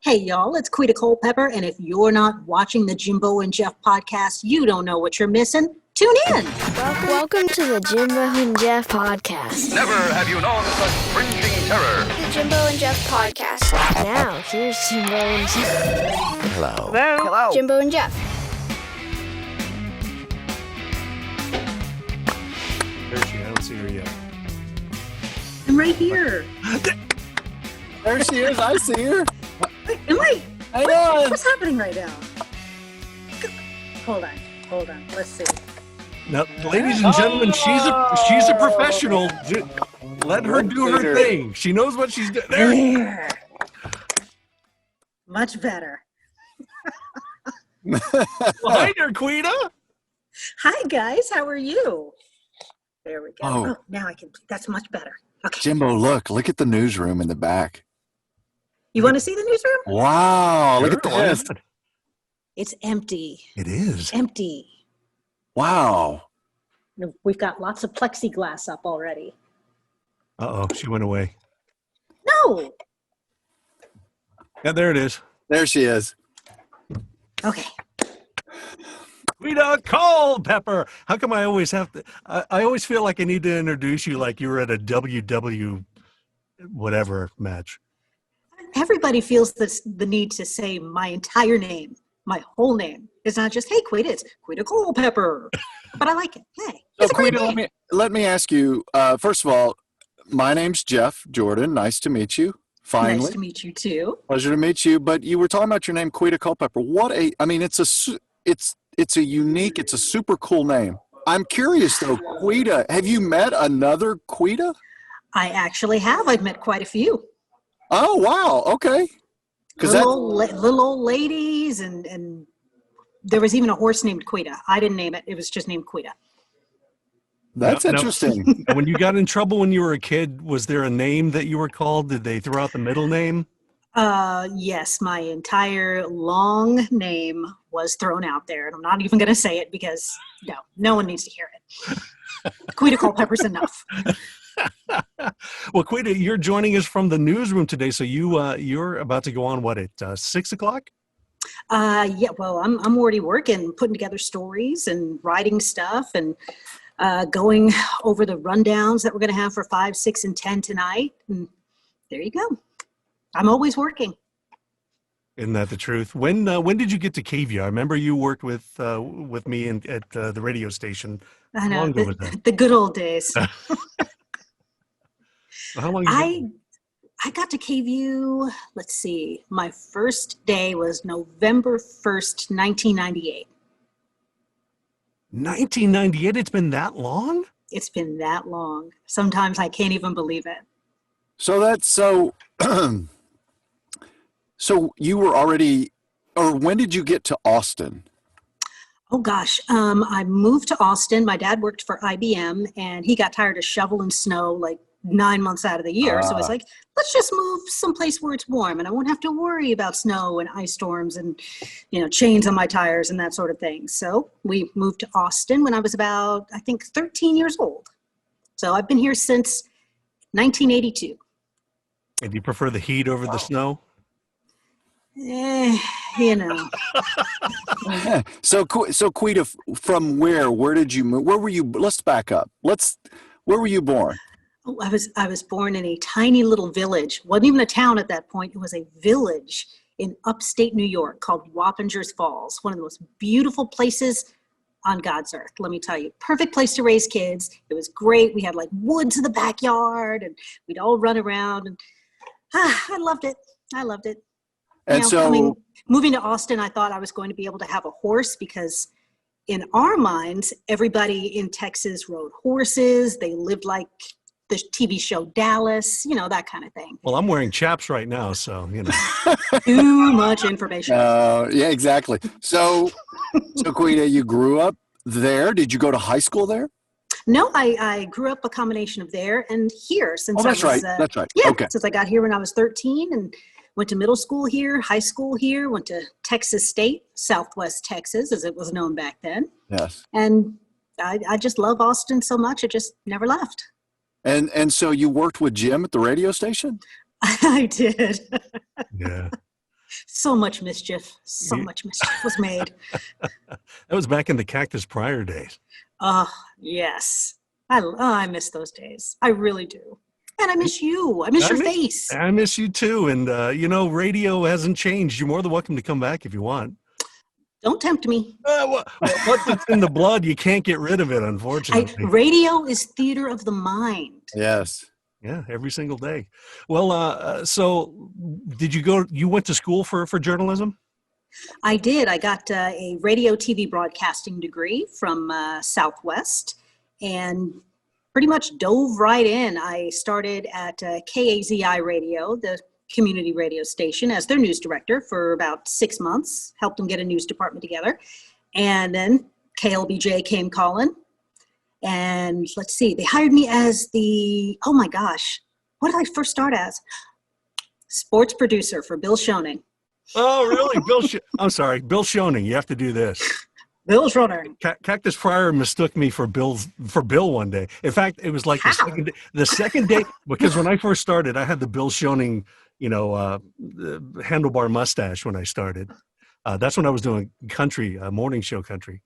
Hey, y'all, it's Quita Culpepper, and if you're not watching the Jimbo and Jeff podcast, you don't know what you're missing. Tune in. Welcome to the Jimbo and Jeff podcast. Never have you known such cringing terror. The Jimbo and Jeff podcast. Now, here's Jimbo and Jeff. Hello. Hello. Jimbo and Jeff. There she is. I don't see her yet. I'm right here. There she is. I see her. I know. What's happening right now? Hold on. Let's see. Now, ladies and gentlemen, she's a professional. Let her do her thing. She knows what she's doing. There. Much better. Well, hi there, Quita. Hi, guys. How are you? There we go. Oh. Now I can. That's much better. Okay. Jimbo, look at the newsroom in the back. You want to see the newsroom? Wow, look at the list. It's empty. It is. Empty. Wow. We've got lots of plexiglass up already. Uh-oh, she went away. No. Yeah, there it is. There she is. Okay. Quita Culpepper. How come I always have to? I always feel like I need to introduce you like you were at a WW whatever match. Everybody feels the need to say my entire name, my whole name. It's not just, hey, Quita, it's Quita Culpepper. But I like it. Hey, So, it's a great Quita, name. let me ask you, first of all, my name's Jeff Jordan. Nice to meet you. Finally. Nice to meet you, too. Pleasure to meet you. But you were talking about your name, Quita Culpepper. It's a super cool name. I'm curious, though, Quita, have you met another Quita? I actually have. I've met quite a few. Oh, wow. Okay. Little old ladies, and there was even a horse named Quita. I didn't name it. It was just named Quita. That's interesting. When you got in trouble when you were a kid, was there a name that you were called? Did they throw out the middle name? Yes, my entire long name was thrown out there, and I'm not even going to say it because no one needs to hear it. Quita Culpepper's enough. Well, Quita, you're joining us from the newsroom today, so you're about to go on what at 6 o'clock? Yeah. Well, I'm already working, putting together stories and writing stuff, and going over the rundowns that we're going to have for 5, 6, and 10 tonight. And there you go. I'm always working. Isn't that the truth? When did you get to KVUE? I remember you worked with me at the radio station. I know, How long ago was that? the good old days. How long? I got to KVUE, let's see, my first day was November 1st, 1998. 1998? It's been that long? It's been that long. Sometimes I can't even believe it. So you were already, or when did you get to Austin? Oh gosh, I moved to Austin. My dad worked for IBM, and he got tired of shoveling snow like 9 months out of the year. So it's like, let's just move someplace where it's warm, and I won't have to worry about snow and ice storms and, chains on my tires and that sort of thing. So we moved to Austin when I was about, I think, 13 years old. So I've been here since 1982. And do you prefer the heat over the snow? Yeah. So Quita, from where did you move? Where were you? Let's back up. Where were you born? Oh, I was born in a tiny little village. Wasn't even a town at that point. It was a village in upstate New York called Wappingers Falls. One of the most beautiful places on God's earth, let me tell you. Perfect place to raise kids. It was great. We had like woods in the backyard, and we'd all run around, and I loved it. And Moving to Austin, I thought I was going to be able to have a horse because in our minds, everybody in Texas rode horses. They lived like the TV show Dallas, that kind of thing. Well, I'm wearing chaps right now, so, Too much information. Yeah, exactly. So Quita, you grew up there. Did you go to high school there? No, I grew up a combination of there and here since that's right. Yeah, okay. Since I got here when I was 13 and went to middle school here, high school here, went to Texas State, Southwest Texas, as it was known back then. Yes. And I just love Austin so much, I just never left. And so you worked with Jim at the radio station? I did. Yeah. So much mischief. So Yeah. much mischief was made. That was back in the Cactus Prior days. Oh, yes. I miss those days. I really do. And I miss you. I miss your face. I miss you too. And, radio hasn't changed. You're more than welcome to come back if you want. Don't tempt me. Once it's in the blood, you can't get rid of it, unfortunately. Radio is theater of the mind. Yes. Yeah, every single day. Well, so you went to school for journalism? I did. I got a radio TV broadcasting degree from Southwest and pretty much dove right in. I started at KAZI Radio, the community radio station, as their news director for about 6 months, helped them get a news department together. And then KLBJ came calling. And let's see, they hired me as oh my gosh, what did I first start as? Sports producer for Bill Schoening. Oh, really? I'm sorry, Bill Schoening. You have to do this. Bill Schoening. Cactus Fryer mistook me for Bill one day. In fact, it was like the second day, because when I first started, I had the Bill Schoening, the handlebar mustache when I started. That's when I was doing country, morning show country.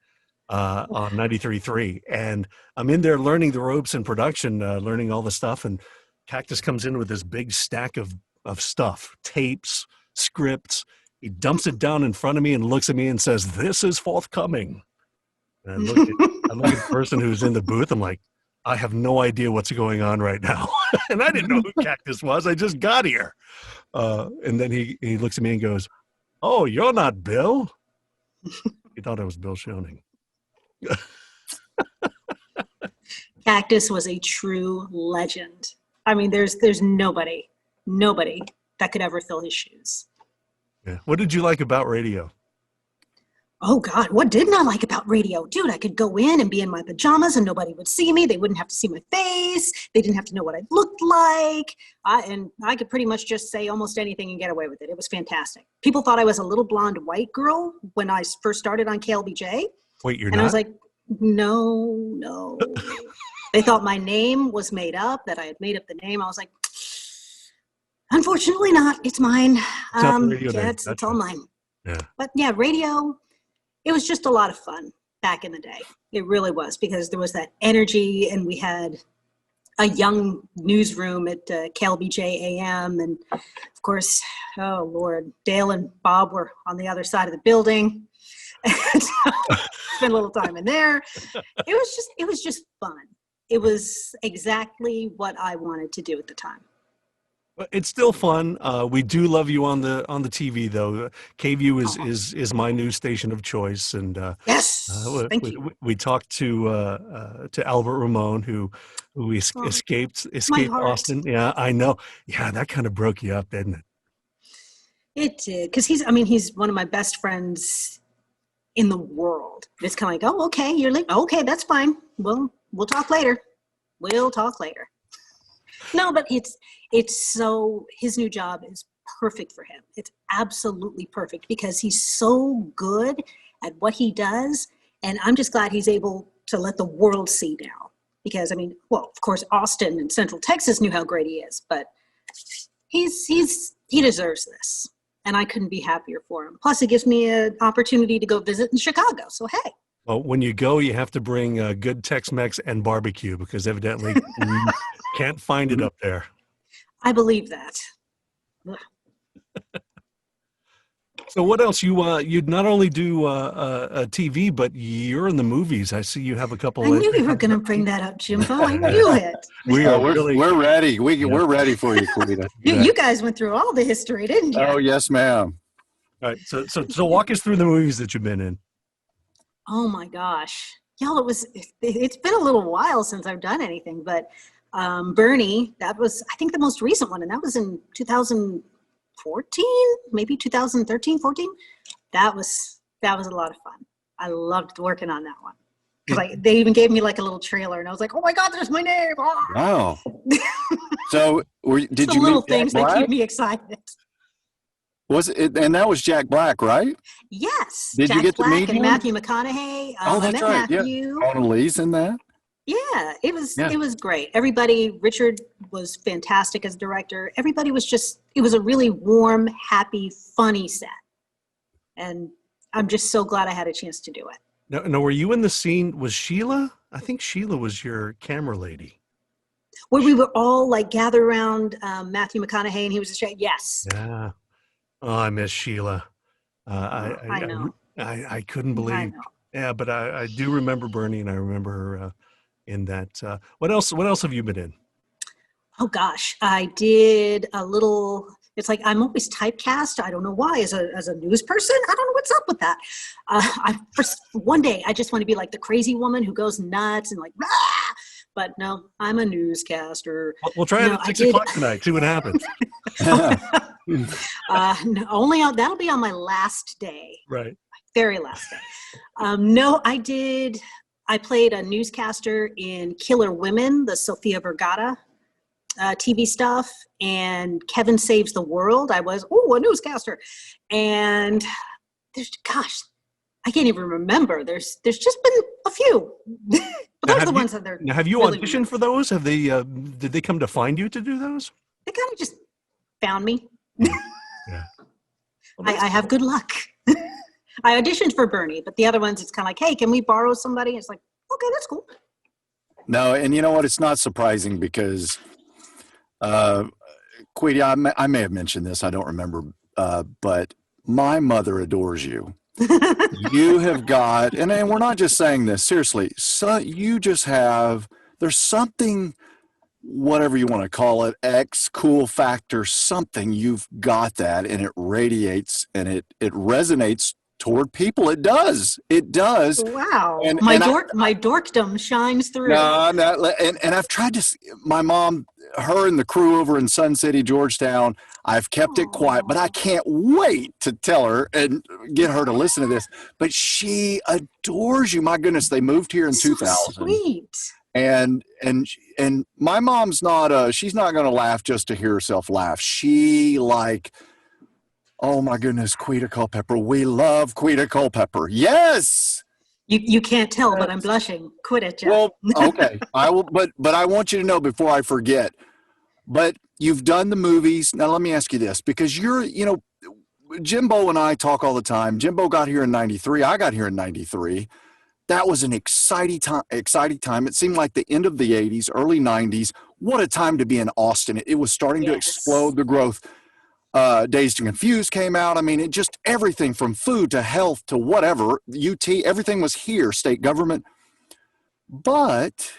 On 93.3, and I'm in there learning the ropes in production, learning all the stuff, and Cactus comes in with this big stack of stuff, tapes, scripts. He dumps it down in front of me and looks at me and says, "This is forthcoming." And I look at the person who's in the booth. I'm like, I have no idea what's going on right now. And I didn't know who Cactus was. I just got here. And then he looks at me and goes, "Oh, you're not Bill?" He thought I was Bill Schoening. Cactus was a true legend. I mean, there's nobody that could ever fill his shoes. Yeah. What did you like about radio? Oh God, what didn't I like about radio? Dude, I could go in and be in my pajamas and nobody would see me. They wouldn't have to see my face. They didn't have to know what I looked like. I could pretty much just say almost anything and get away with it. It was fantastic. People thought I was a little blonde white girl when I first started on KLBJ. Wait, you're not? And I was like, no. They thought my name was made up, that I had made up the name. I was like, unfortunately not. It's mine. It's all mine. Yeah. But yeah, radio, it was just a lot of fun back in the day. It really was, because there was that energy, and we had a young newsroom at KLBJ AM. And of course, oh Lord, Dale and Bob were on the other side of the building. Spend a little time in there. It was just fun. It was exactly what I wanted to do at the time. It's still fun. We do love you on the TV, though. KVUE is my news station of choice, and yes, thank you. We talked to Albert Ramon, who escaped Austin. Yeah, I know. Yeah, that kind of broke you up, didn't it? It did, because he's one of my best friends in the world. It's kind of like, oh, okay, you're like, okay, that's fine. We'll talk later. No, but it's so, his new job is perfect for him. It's absolutely perfect, because he's so good at what he does. And I'm just glad he's able to let the world see now, because of course, Austin and Central Texas knew how great he is, but he deserves this. And I couldn't be happier for him. Plus, it gives me an opportunity to go visit in Chicago. So, hey. Well, when you go, you have to bring good Tex-Mex and barbecue, because evidently you can't find it up there. I believe that. So what else? You not only do TV, but you're in the movies. I see you have a couple. I knew you were going to bring that up, Jimbo. I knew it. We're ready. We're ready for you, Quita. You guys went through all the history, didn't you? Oh, yes, ma'am. All right. So walk us through the movies that you've been in. Oh my gosh, y'all! It's been a little while since I've done anything, but Bernie, that was, I think, the most recent one, and that was in 2014, maybe 2013, 14. That was a lot of fun. I loved working on that one, because they even gave me like a little trailer, and I was like, oh my God, there's my name! Ah! Wow. So did you little meet things Jack that Black? keep me excited? Was it? And that was Jack Black, right? Yes. Did Jack you get Black to meet and him? Matthew McConaughey. Oh, I that's met right. Matthew. Yeah. Mona Lee's in that. Yeah, it was Yeah. it was great. Everybody, Richard was fantastic as director. Everybody was it was a really warm, happy, funny set. And I'm just so glad I had a chance to do it. No, were you in the scene? Was Sheila? I think Sheila was your camera lady. Where we were all like gathered around Matthew McConaughey and he was yes. Yeah. Oh, I miss Sheila. I know. I couldn't I believe. know. Yeah, but I do remember Bernie, and I remember her in that. What else? What else have you been in? Oh gosh, I did a little. It's like I'm always typecast. I don't know why. As a news person, I don't know what's up with that. One day I just want to be like the crazy woman who goes nuts and like, rah! But no, I'm a newscaster. We'll try it at 6 o'clock tonight. See what happens. No, that'll be on my last day. Right. Very last day. No, I played a newscaster in Killer Women, the Sofia Vergara TV stuff, and Kevin Saves the World. I was a newscaster, and I can't even remember. There's just been a few, but those are the ones that they're. Now, have you really auditioned for those? Have they? Did they come to find you to do those? They kind of just found me. Yeah. Well, I have good luck. I auditioned for Bernie, but the other ones, it's kind of like, hey, can we borrow somebody? It's like, okay, that's cool. No, and you know what? It's not surprising because, Quita, I may have mentioned this. I don't remember, but my mother adores you. You have got, and we're not just saying this, seriously, so you just have, there's something, whatever you want to call it, cool factor, something, you've got that, and it radiates and it resonates toward people. It does. Wow. And my dorkdom shines through. No, and I've tried to, my mom, her and the crew over in Sun City, Georgetown, I've kept it quiet, but I can't wait to tell her and get her to listen to this. But she adores you. My goodness, they moved here in 2000. Sweet. And my mom's not, she's not going to laugh just to hear herself laugh. She oh my goodness, Quita Culpepper. We love Quita Culpepper. Yes. You can't tell, but I'm blushing. Quit it, Jeff. Well, okay. I will, but I want you to know before I forget, but you've done the movies. Now let me ask you this, because Jimbo and I talk all the time. Jimbo got here in 93. I got here in 93. That was an exciting time. It seemed like the end of the 80s, early 90s. What a time to be in Austin. It was starting to explode, the growth. Dazed and Confused came out. I mean, it just everything from food to health to whatever, UT, everything was here, state government. But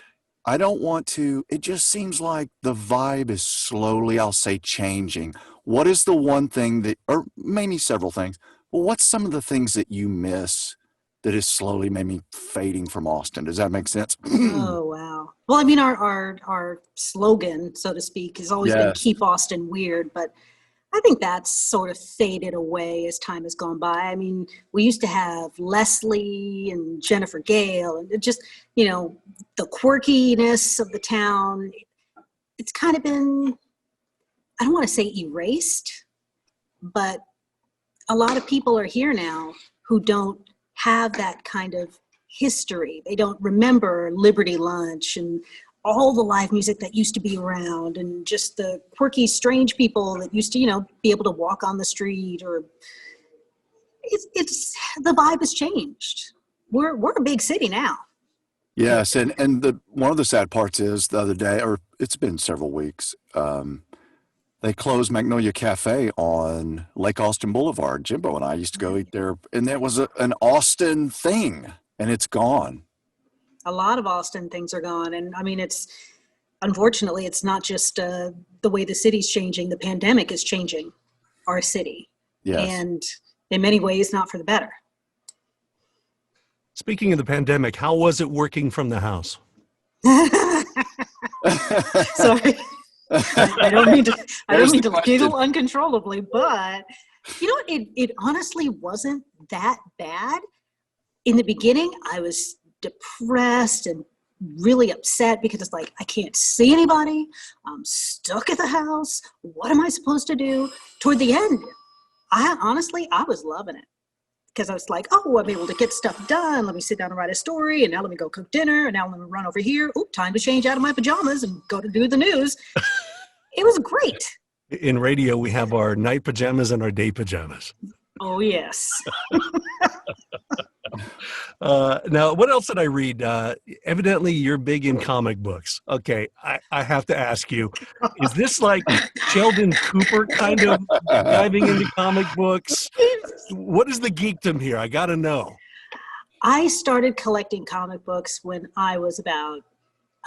I don't want to, it just seems like the vibe is slowly, I'll say, changing. What is the one thing that, or maybe several things, well, what's some of the things that you miss that is slowly maybe fading from Austin? Does that make sense? Oh, wow. Well, I mean, our slogan, so to speak, has always been keep Austin weird, but I think that's sort of faded away as time has gone by. I mean, we used to have Leslie and Jennifer Gale and just, the quirkiness of the town. It's kind of been, I don't want to say erased, but a lot of people are here now who don't have that kind of history. They don't remember Liberty Lunch and all the live music that used to be around and just the quirky, strange people that used to, be able to walk on the street, or it's the vibe has changed. We're a big city now. Yes. And one of the sad parts is the other day, or it's been several weeks, they closed Magnolia Cafe on Lake Austin Boulevard. Jimbo and I used to go eat there, and that was an Austin thing, and it's gone. A lot of Austin things are gone. And I mean, unfortunately, it's not just the way the city's changing. The pandemic is changing our city. Yes. And in many ways, not for the better. Speaking of the pandemic, how was it working from the house? Sorry. I don't mean to giggle uncontrollably, but it honestly wasn't that bad. In the beginning, I was depressed and really upset because it's like, I can't see anybody. I'm stuck at the house. What am I supposed to do? Toward the end, I was loving it because I was like, oh, I'm able to get stuff done. Let me sit down and write a story. And now let me go cook dinner. And now let me run over here. Oop, time to change out of my pajamas and go to do the news. It was great. In radio, we have our night pajamas and our day pajamas. Oh, yes. Now, what else did I read? Evidently, you're big in comic books. Okay, I have to ask you, is this like Sheldon Cooper kind of diving into comic books? What is the geekdom here? I got to know. I started collecting comic books when I was about,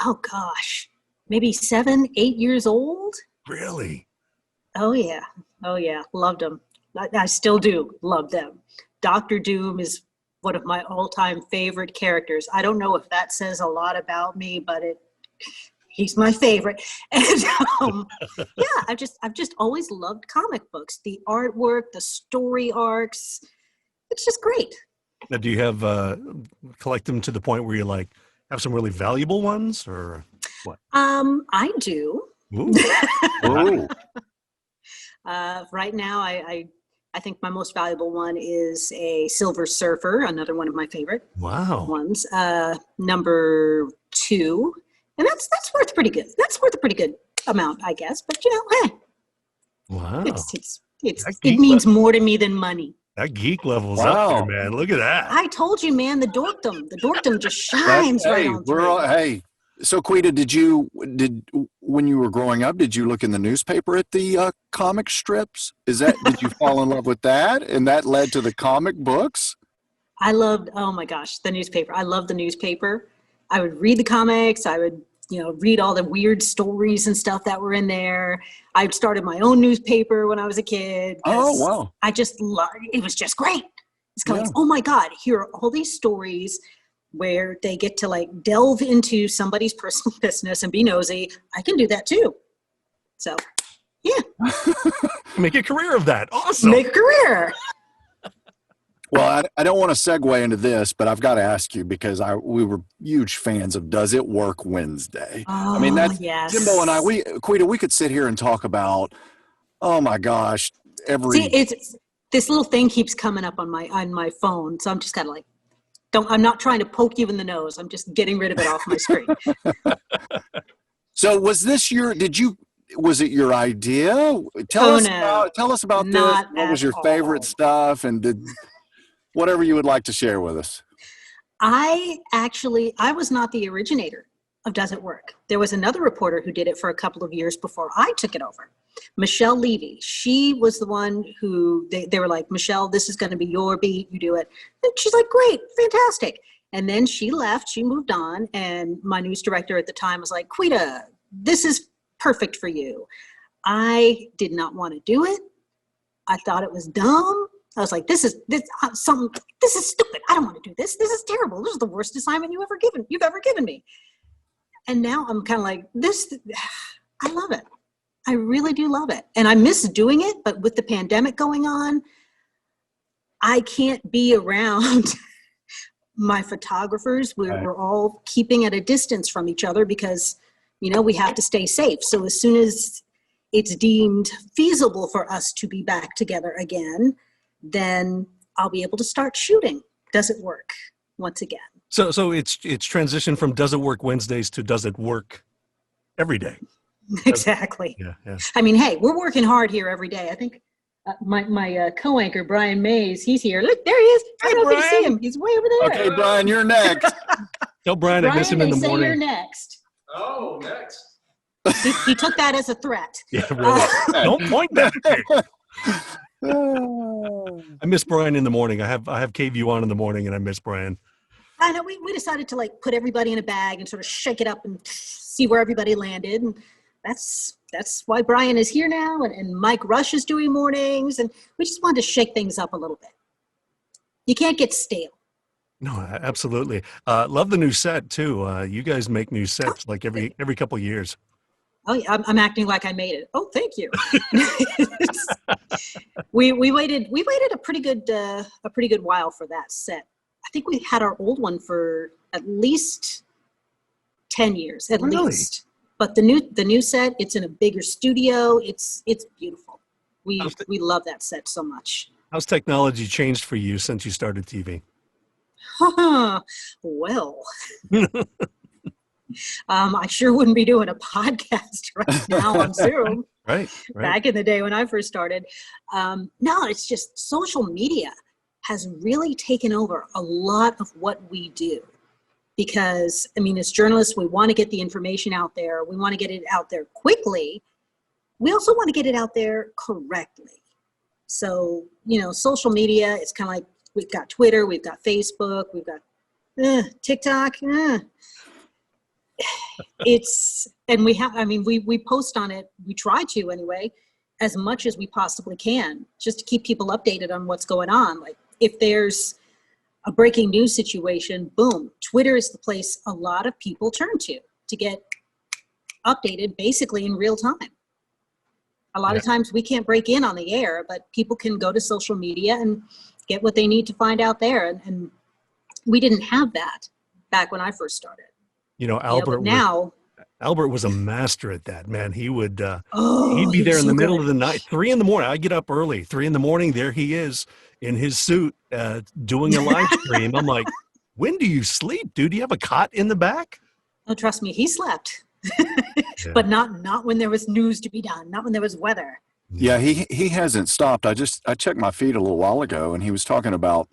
oh gosh, maybe 7, 8 years old. Really? Oh, yeah. Oh, yeah. Loved them. I still do love them. Dr. Doom is one of my all-time favorite characters. I don't know if that says a lot about me, but he's my favorite. And yeah, I've just always loved comic books. The artwork, the story arcs. It's just great. Now, do you have collect them to the point where you like have some really valuable ones, or what? I do. Ooh. Ooh. Right now, I think my most valuable one is a Silver Surfer, another one of my favorite ones. Number 2, and that's worth pretty good. That's worth a pretty good amount, I guess. But hey, Wow, it means more to me than money. That geek level's up there, man. Look at that. I told you, man. The dorkdom just shines right on through. Hey, so Quita, when you were growing up, did you look in the newspaper at the comic strips? Did you fall in love with that, and that led to the comic books? I loved, oh my gosh, the newspaper. I loved the newspaper. I would read the comics. I would, read all the weird stories and stuff that were in there. I started my own newspaper when I was a kid. Oh, wow. I just loved it. It was just great. It's kind of like, oh my God, here are all these stories where they get to like delve into somebody's personal business and be nosy. I can do that too. So, yeah. Make a career of that. Awesome. Make a career. Well, I don't want to segue into this, but I've got to ask you because we were huge fans of Does It Work Wednesday. Oh, I mean, that's yes. Jimbo and I, Quita, we could sit here and talk about, oh my gosh, it's this little thing keeps coming up on my phone. So I'm just kind of like, I'm not trying to poke you in the nose. I'm just getting rid of it off my screen. So was it your idea? Tell us about this. What was your favorite stuff, and whatever you would like to share with us. I was not the originator of Does It Work. There was another reporter who did it for a couple of years before I took it over. Michelle Levy. She was the one who they were like, Michelle, this is going to be your beat. You do it. And she's like, great, fantastic. And then she left. She moved on. And my news director at the time was like, Quita, this is perfect for you. I did not want to do it. I thought it was dumb. I was like, this is stupid. I don't want to do this. This is terrible. This is the worst assignment you've ever given me. And now I'm kind of like, I love it. I really do love it. And I miss doing it, but with the pandemic going on, I can't be around my photographers. We're all keeping at a distance from each other because, we have to stay safe. So as soon as it's deemed feasible for us to be back together again, then I'll be able to start shooting Does It Work once again. So it's transitioned from Does It Work Wednesdays to Does It Work every day. Exactly. Yeah. I mean, hey, we're working hard here every day. I think my co-anchor, Brian Mays, he's here. Look, there he is. I don't get to see him. He's way over there. Okay, Brian, you're next. Tell Brian I miss him in the morning. You're next. Oh, next. He took that as a threat. Yeah, really. Don't point that at me. I miss Brian in the morning. I have KVUE on in the morning, and I miss Brian. I know we decided to like put everybody in a bag and sort of shake it up and see where everybody landed. And that's why Brian is here now, and Mike Rush is doing mornings, and we just wanted to shake things up a little bit. You can't get stale. No, absolutely. Love the new set too. You guys make new sets like every couple of years. Oh yeah, I'm acting like I made it. Oh, thank you. we waited a pretty good while for that set. I think we had our old one for at least 10 years, at least. But the new set, it's in a bigger studio. It's beautiful. We love that set so much. How's technology changed for you since you started TV? Well, I sure wouldn't be doing a podcast right now on Zoom. Right. Back in the day when I first started. No, it's just social media has really taken over a lot of what we do. Because, I mean, as journalists, we want to get the information out there. We want to get it out there quickly. We also want to get it out there correctly. So, social media, it's kind of like we've got Twitter, we've got Facebook, we've got TikTok. We post on it, we try to anyway, as much as we possibly can, just to keep people updated on what's going on. Like if there's a breaking news situation, boom, Twitter is the place a lot of people turn to get updated basically in real time. A lot of times we can't break in on the air, but people can go to social media and get what they need to find out there. And we didn't have that back when I first started. Albert was a master at that, man. He would, he'd be there in the middle of the night, 3 a.m. I get up early, 3 a.m. There he is in his suit, doing a live stream. I'm like, when do you sleep, dude? Do you have a cot in the back? Oh, trust me, he slept, but not when there was news to be done, not when there was weather. Yeah, he hasn't stopped. I checked my feed a little while ago, and he was talking about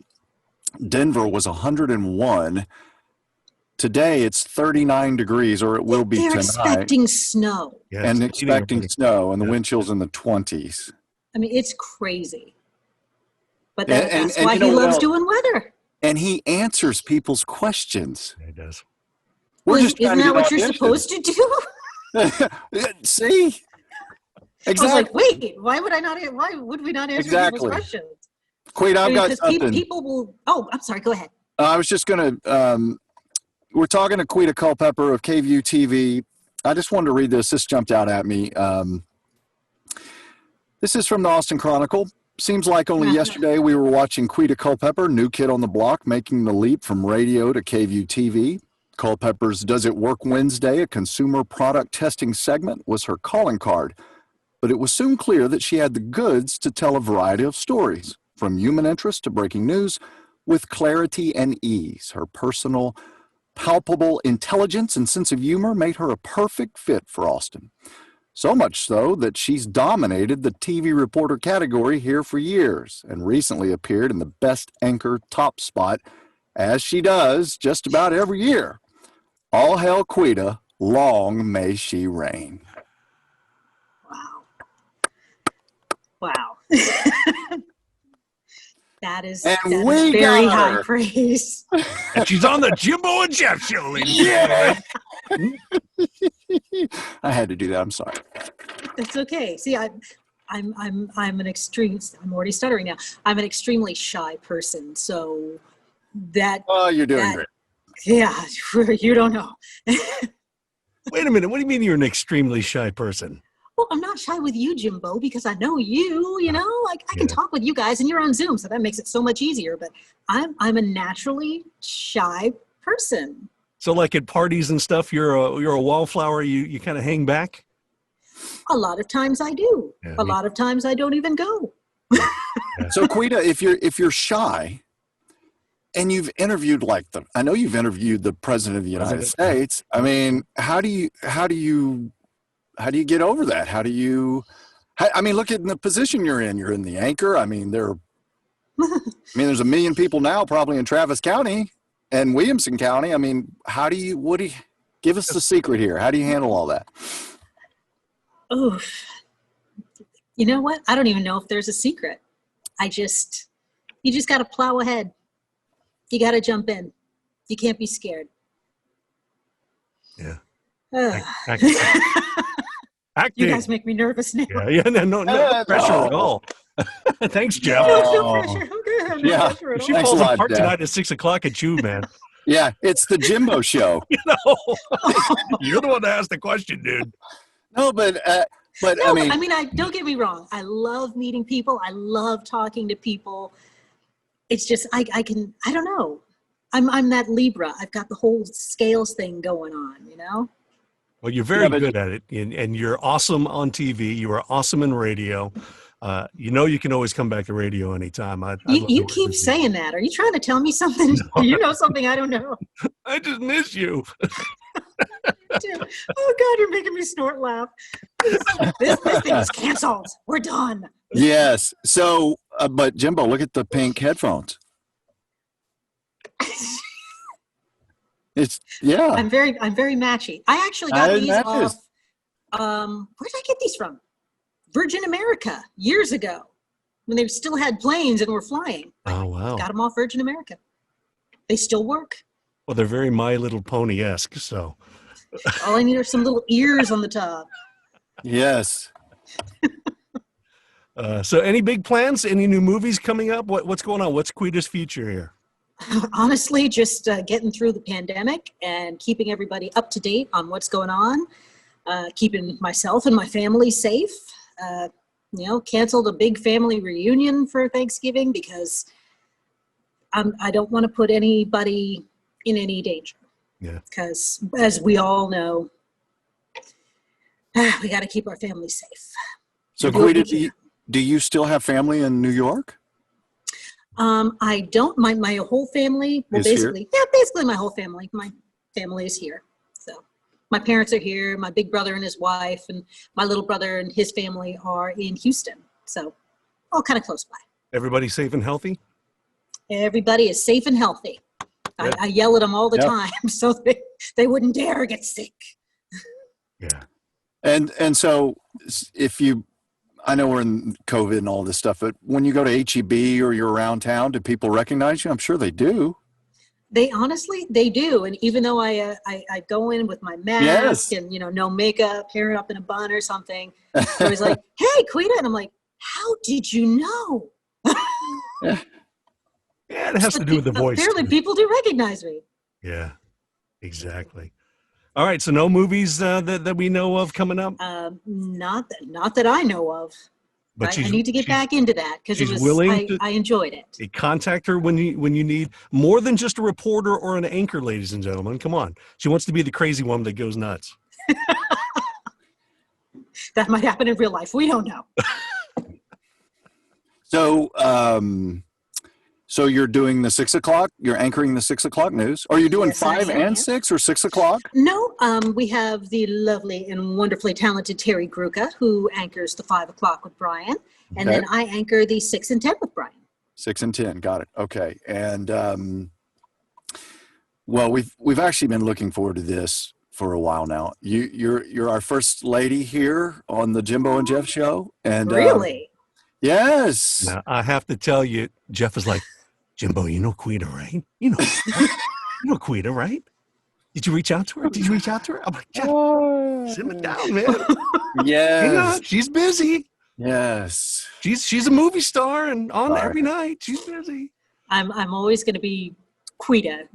Denver was 101. Today it's 39 degrees, or it will be tonight. They're expecting snow. Yeah, and expecting snow, and the wind chill's in the 20s. I mean, it's crazy. But that's why he loves doing weather. And he answers people's questions. Yeah, he does. Isn't that what you're supposed to do? See? Exactly. I was like, wait, why would we not answer people's questions? Quita, I've got something. People will. Oh, I'm sorry. Go ahead. I was just going to. We're talking to Quita Culpepper of KVUE TV. I just wanted to read this. This jumped out at me. This is from the Austin Chronicle. Seems like only yesterday we were watching Quita Culpepper, new kid on the block, making the leap from radio to KVUE TV. Culpepper's Does It Work Wednesday, a consumer product testing segment, was her calling card. But it was soon clear that she had the goods to tell a variety of stories, from human interest to breaking news, with clarity and ease. Her personal, palpable intelligence and sense of humor made her a perfect fit for Austin. So much so that she's dominated the TV reporter category here for years and recently appeared in the Best Anchor top spot, as she does just about every year. All hail Quita, long may she reign. Wow. That is we very got high her. praise. And she's on the Jimbo and Jeff show, ladies and gentlemen. I had to do that. I'm sorry. It's okay. See, I'm an extreme. I'm already stuttering now. I'm an extremely shy person, so that. Oh, you're doing great. Yeah, you don't know. Wait a minute. What do you mean you're an extremely shy person? Well, I'm not shy with you, Jimbo, because I know you. I can talk with you guys, and you're on Zoom, so that makes it so much easier. But I'm a naturally shy person. So, like at parties and stuff, you're a wallflower. You kind of hang back. A lot of times I do. Yeah, a lot of times I don't even go. So, Quita, if you're shy, and you've interviewed I know you've interviewed the President of the United States. I mean, how do you get over that? Look at the position you're in. You're in the anchor. I mean, there's 1 million people now probably in Travis County and Williamson County. I mean, give us the secret here. How do you handle all that? Oh, you know what? I don't even know if there's a secret. You just got to plow ahead. You got to jump in. You can't be scared. Yeah. You guys make me nervous now. Yeah, no pressure at all. Thanks, Jeff. No pressure. I'm good. No pressure at all. She falls apart tonight at 6 o'clock at you, man. Yeah, it's the Jimbo show. You're the one that asked the question, dude. No, but don't get me wrong. I love meeting people. I love talking to people. It's just I don't know. I'm that Libra. I've got the whole scales thing going on, Well, you're very good at it, and you're awesome on TV. You are awesome in radio. You can always come back to radio anytime. I'd love You to work keep with you. saying that. Are you trying to tell me something? No. You know something I don't know. I just miss you. Oh God, you're making me snort laugh. This thing is canceled. We're done. Yes. So, but Jimbo, look at the pink headphones. I'm very matchy. I actually got these matches. off. Where did I get these from? Virgin America years ago, when they still had planes and were flying. Oh wow! Got them off Virgin America. They still work. Well, they're very My Little Pony-esque. So all I need are some little ears on the top. Yes. So any big plans? Any new movies coming up? What's going on? What's Quita's future here? Honestly, just getting through the pandemic and keeping everybody up to date on what's going on, keeping myself and my family safe. Canceled a big family reunion for Thanksgiving because I don't want to put anybody in any danger. Yeah. Because as we all know, we got to keep our family safe. So, Quita, do you still have family in New York? I don't. My whole family, basically my whole family. My family is here. So my parents are here. My big brother and his wife, and my little brother and his family are in Houston. So all kind of close by. Everybody safe and healthy? Everybody is safe and healthy. Yeah. I yell at them all the time so they wouldn't dare get sick. Yeah. And so I know we're in COVID and all this stuff, but when you go to HEB or you're around town, do people recognize you? I'm sure they do. They do. And even though I go in with my mask and, no makeup, hair up in a bun or something, they're always like, hey, Quita. And I'm like, how did you know? Yeah, it has to do with the voice. Apparently people do recognize me. Yeah, exactly. All right, so no movies that we know of coming up? Not that I know of. But I need to get back into that because I enjoyed it. Contact her when you need more than just a reporter or an anchor, ladies and gentlemen. Come on. She wants to be the crazy one that goes nuts. That might happen in real life. We don't know. So you're doing the 6 o'clock, you're anchoring the 6 o'clock news. Are you doing 5 and 6 or 6 o'clock? No, we have the lovely and wonderfully talented Terry Gruca, who anchors the 5 o'clock with Brian. And then I anchor the 6 and 10 with Brian. 6 and 10. Got it. Okay. And, well, we've actually been looking forward to this for a while now. You're our first lady here on the Jimbo and Jeff show. And really? Yes. Now, I have to tell you, Jeff is like, Jimbo, you know Quita, right? You know Quita, right? Did you reach out to her? I'm like, Jeff, simmer down, man. Yes. She's busy. Yes. She's a movie star and on every night. She's busy. I'm always going to be Quita.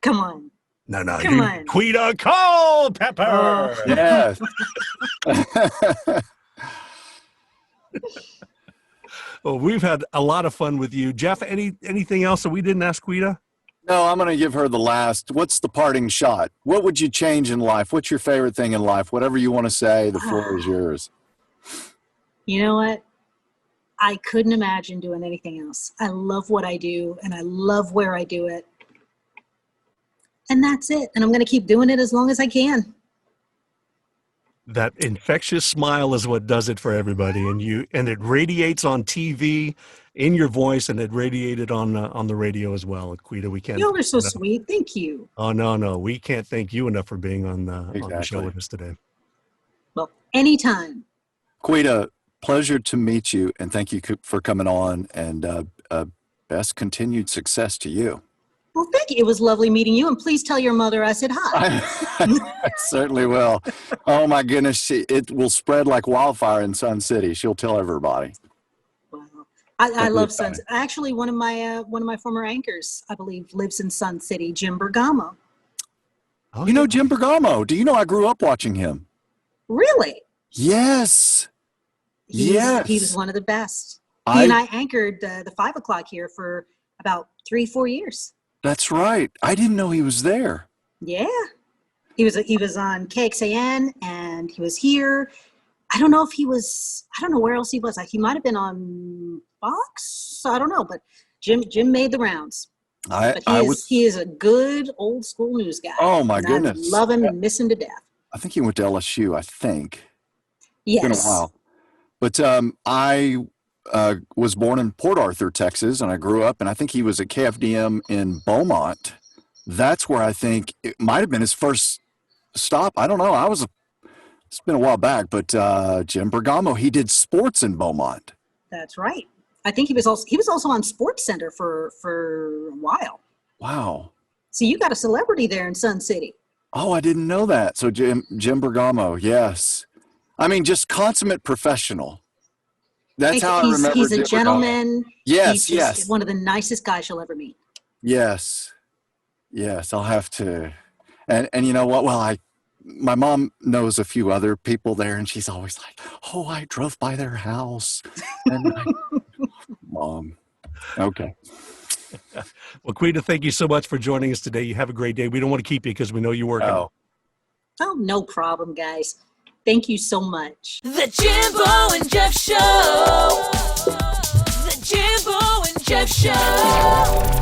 Come on. No, Come on. Quita Culpepper. Yes. Well, we've had a lot of fun with you. Jeff, anything else that we didn't ask Quita? No, I'm going to give her the last. What's the parting shot? What would you change in life? What's your favorite thing in life? Whatever you want to say, the floor is yours. You know what? I couldn't imagine doing anything else. I love what I do, and I love where I do it. And that's it. And I'm going to keep doing it as long as I can. That infectious smile is what does it for everybody, and it radiates on TV in your voice, and it radiated on the radio as well. Quita, we can't. Y'all are so sweet. Thank you. Oh no, we can't thank you enough for being on the show with us today. Well, anytime. Quita, pleasure to meet you, and thank you for coming on. And best continued success to you. Well, thank you. It was lovely meeting you, and please tell your mother I said hi. I certainly will. Oh my goodness, it will spread like wildfire in Sun City. She'll tell everybody. Wow. I love Sun City. Actually, one of my former anchors, I believe, lives in Sun City, Jim Bergamo. Oh, you know Jim Bergamo? Do you know I grew up watching him? Really? Yes. Yes. He was one of the best. He and I anchored the 5 o'clock here for about 3-4 years. That's right. I didn't know he was there. Yeah. He was on KXAN, and he was here. I don't know if he was, I don't know where else he was. He might have been on Fox. I don't know, but Jim made the rounds. But he is a good old school news guy. Oh my and goodness. I love him and miss him to death. I think he went to LSU, I think. Yes. It's been a while. But I was born in Port Arthur, Texas, and I grew up, and I think he was at KFDM in Beaumont. That's where I think it might have been his first stop. I don't know. It's been a while back, but Jim Bergamo, he did sports in Beaumont. That's right. I think he was also on Sports Center for a while. Wow. So you got a celebrity there in Sun City. Oh, I didn't know that. So Jim Bergamo, yes. I mean, just consummate professional. That's how I remember. He's a Jim gentleman. Bergamo. Yes, he's yes. One of the nicest guys you'll ever meet. Yes. I'll have to. And you know what? Well, my mom knows a few other people there, and she's always like, "Oh, I drove by their house." And Mom, okay. Well, Quita, thank you so much for joining us today. You have a great day. We don't want to keep you because we know you're working. Oh, no problem, guys. Thank you so much. The Jimbo and Jeff Show. The Jimbo and Jeff Show.